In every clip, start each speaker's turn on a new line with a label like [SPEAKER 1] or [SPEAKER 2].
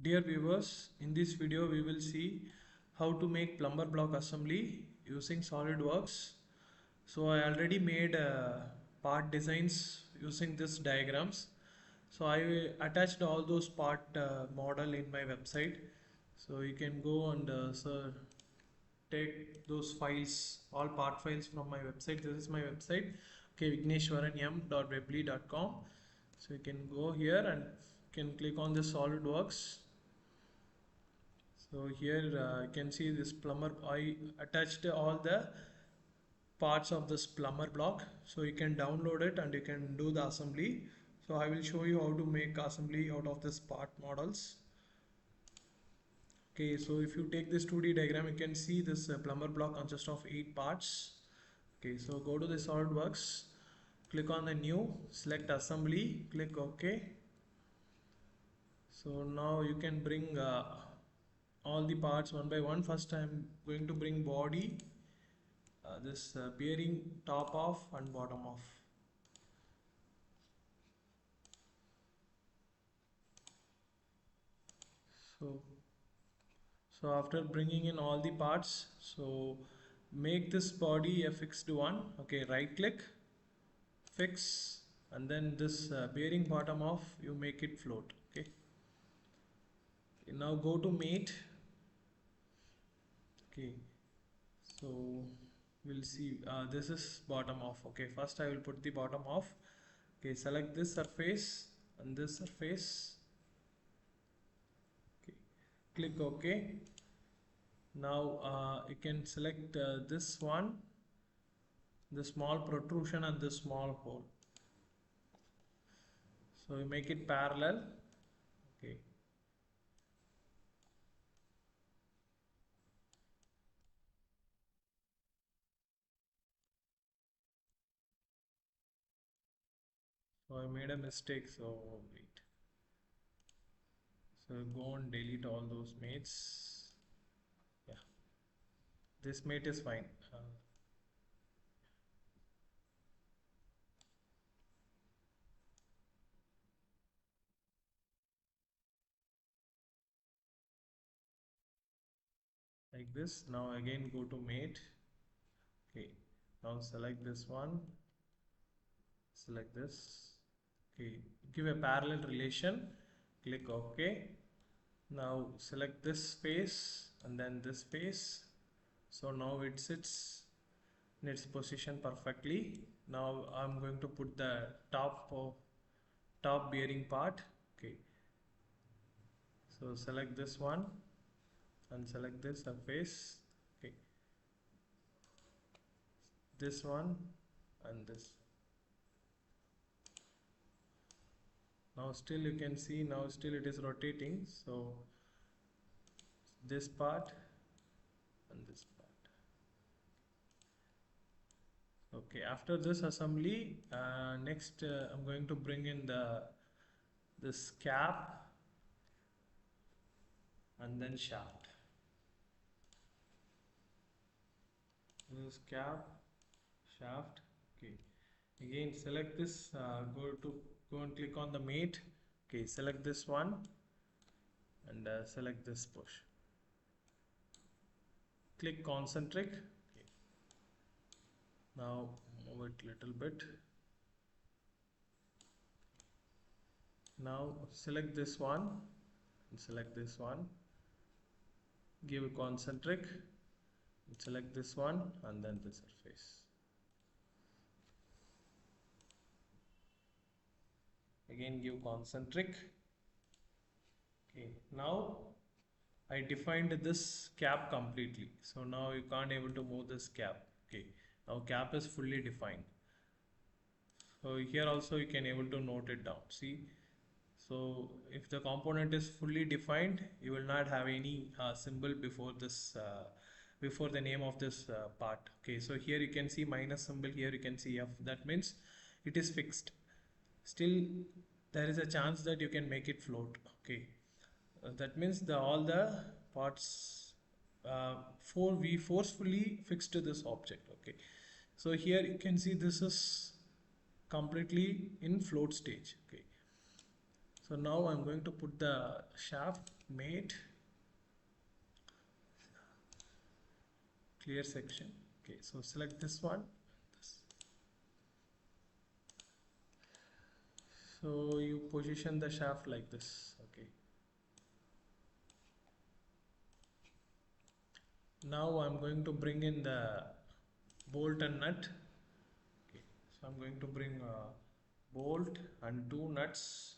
[SPEAKER 1] Dear viewers, in this video we will see how to make plumber block assembly using Solidworks. So I already made part designs using this diagrams. So I attached all those part model in my website. So you can go and take those files, all part files from my website. This is my website, okay, vigneshwaran.weebly.com. So you can go here and can click on the Solidworks. So here you can see this plumber. I attached all the parts of this plumber block, so you can download it and you can do the assembly. So I will show you how to make assembly out of this part models. Okay, so if you take this 2D diagram, you can see this plumber block consists of 8 parts. Okay, so go to the SolidWorks, click on the new, select assembly, click OK. So now you can bring all the parts one by one. First I am going to bring body, this bearing top off and bottom off. So after bringing in all the parts, so make this body a fixed one. Okay, right click, fix, and then this bearing bottom off, you make it float. Okay, now go to mate. Okay, so we'll see this is bottom off. Okay, first I will put the bottom off. Okay, select this surface and this surface. Okay, click OK. Now you can select this one, the small protrusion and this small hole. So you make it parallel. Okay. So I made a mistake. So wait. So go and delete all those mates. Yeah. This mate is fine. Like this. Now again go to mate. Okay. Now select this one. Select this. Okay. Give a parallel relation. Click OK. Now select this face and then this face. So now it sits in its position perfectly. Now I'm going to put the top bearing part. Okay, so select this one and select this surface. Okay, this one and this. Now still you can see, now still it is rotating. So this part and this part. Okay, after this assembly, next I'm going to bring in this cap and then shaft. This cap, shaft. Okay, again select this, go and click on the mate. Okay, select this one and select this push. Click concentric. Okay. Now move it little bit. Now select this one and select this one. Give a concentric. Select this one and then the surface. Again give concentric. Okay, now I defined this cap completely, so now you can't able to move this cap. Okay, now cap is fully defined. So here also you can able to note it down. See, so if the component is fully defined, you will not have any symbol before this before the name of this part. Okay, so here you can see minus symbol, here you can see F. That means it is fixed. Still there is a chance that you can make it float. Okay, that means all the parts we forcefully fixed this object. Okay, so here you can see this is completely in float stage. Okay, So now I'm going to put the shaft mate clear section. Okay, so select this one. This. So you position the shaft like this. Okay. Now I'm going to bring in the bolt and nut. Okay. So I'm going to bring a bolt and two nuts.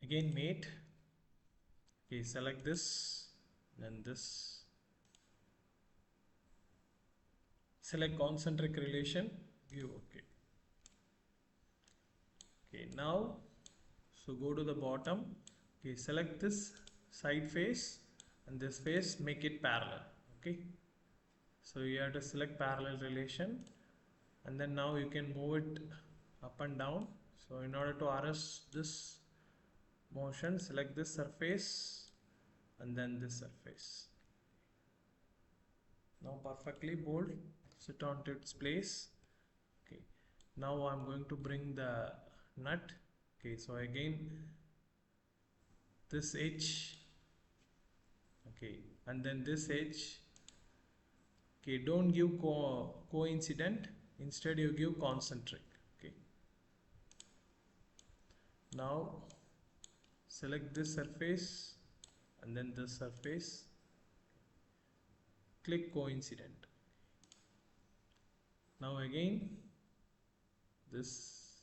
[SPEAKER 1] Again mate. Okay, select this, then this. Select concentric relation. View. Okay. Okay. Now, so go to the bottom. Okay. Select this side face and this face. Make it parallel. Okay. So you have to select parallel relation, and then now you can move it up and down. So in order to arrest this motion, select this surface and then this surface. Now perfectly bold, sit on to its place. Okay, now I'm going to bring the nut. Okay, so again this edge, okay, and then this edge. Okay, don't give coincident, instead you give concentric. Okay, now select this surface and then this surface, click coincident. Now again this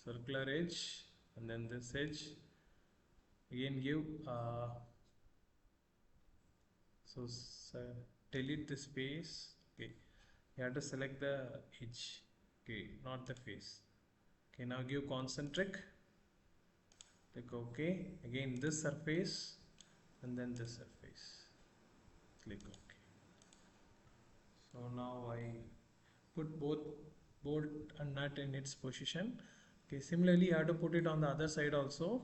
[SPEAKER 1] circular edge and then this edge, again give so delete the space. Okay, you have to select the edge, okay, not the face. Okay, now give concentric, click OK. Again this surface and then this surface, click OK. So now I put both bolt and nut in its position. Okay, similarly you have to put it on the other side also.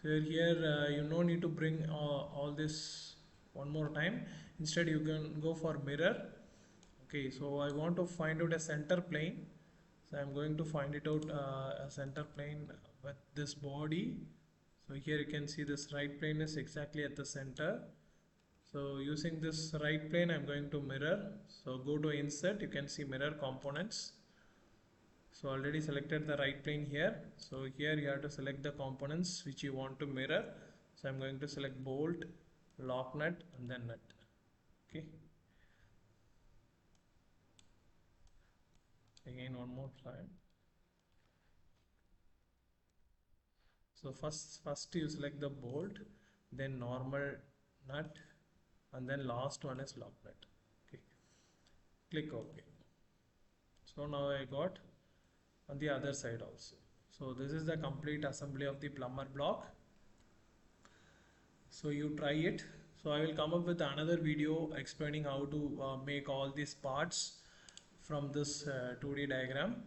[SPEAKER 1] So here you no need to bring all this one more time. Instead you can go for mirror. Okay, so I want to find out a center plane. So I'm going to find it out a center plane with this body. So here you can see this right plane is exactly at the center. So using this right plane, I'm going to mirror. So go to insert, you can see mirror components. So already selected the right plane here. So here you have to select the components which you want to mirror. So I'm going to select bolt, lock nut and then nut. Okay. Again one more time. So first you select the bolt, then normal nut and then last one is lock nut. Okay. Click OK. So now I got on the other side also. So this is the complete assembly of the plumber block. So you try it. So I will come up with another video explaining how to make all these parts from this 2D diagram.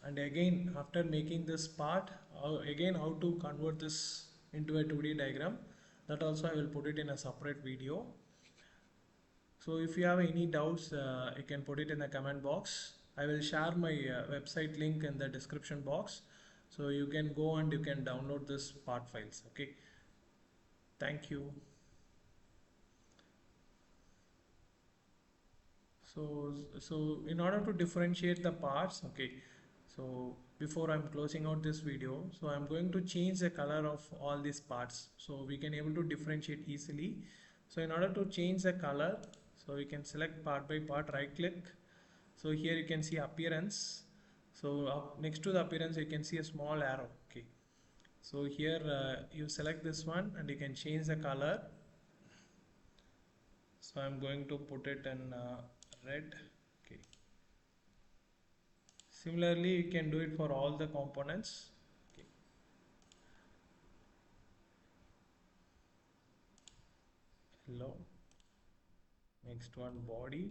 [SPEAKER 1] And again, after making this part, again how to convert this into a 2D diagram, that also I will put it in a separate video. So if you have any doubts, you can put it in the comment box. I will share my website link in the description box. So you can go and you can download this part files. Okay. Thank you. So in order to differentiate the parts, okay. So before I'm closing out this video, so I'm going to change the color of all these parts so we can able to differentiate easily. So in order to change the color, so you can select part by part, right click. So here you can see appearance. So next to the appearance you can see a small arrow. Okay. So here you select this one and you can change the color. So I'm going to put it in red. Okay. Similarly you can do it for all the components. Okay. Hello. Next one, body.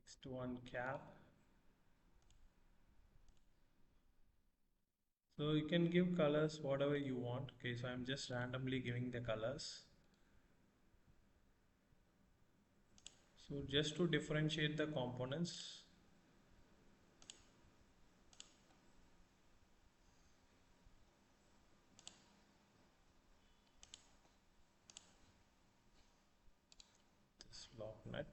[SPEAKER 1] Next one, cap. So you can give colors whatever you want. Okay, so I'm just randomly giving the colors. So just to differentiate the components, this lock nut,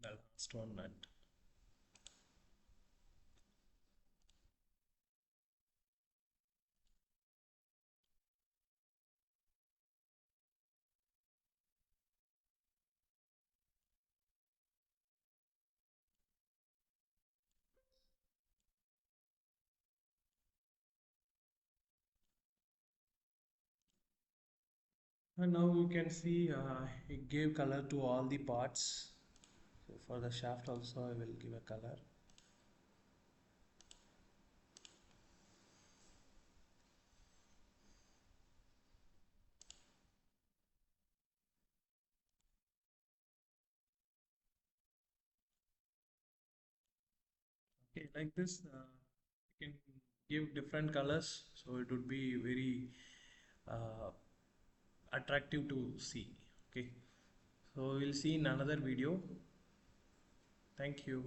[SPEAKER 1] the last one nut. And now you can see it gave color to all the parts. So for the shaft also I will give a color. Okay, like this, you can give different colors, so it would be very uh, attractive to see. Okay, so we'll see in another video. Thank you.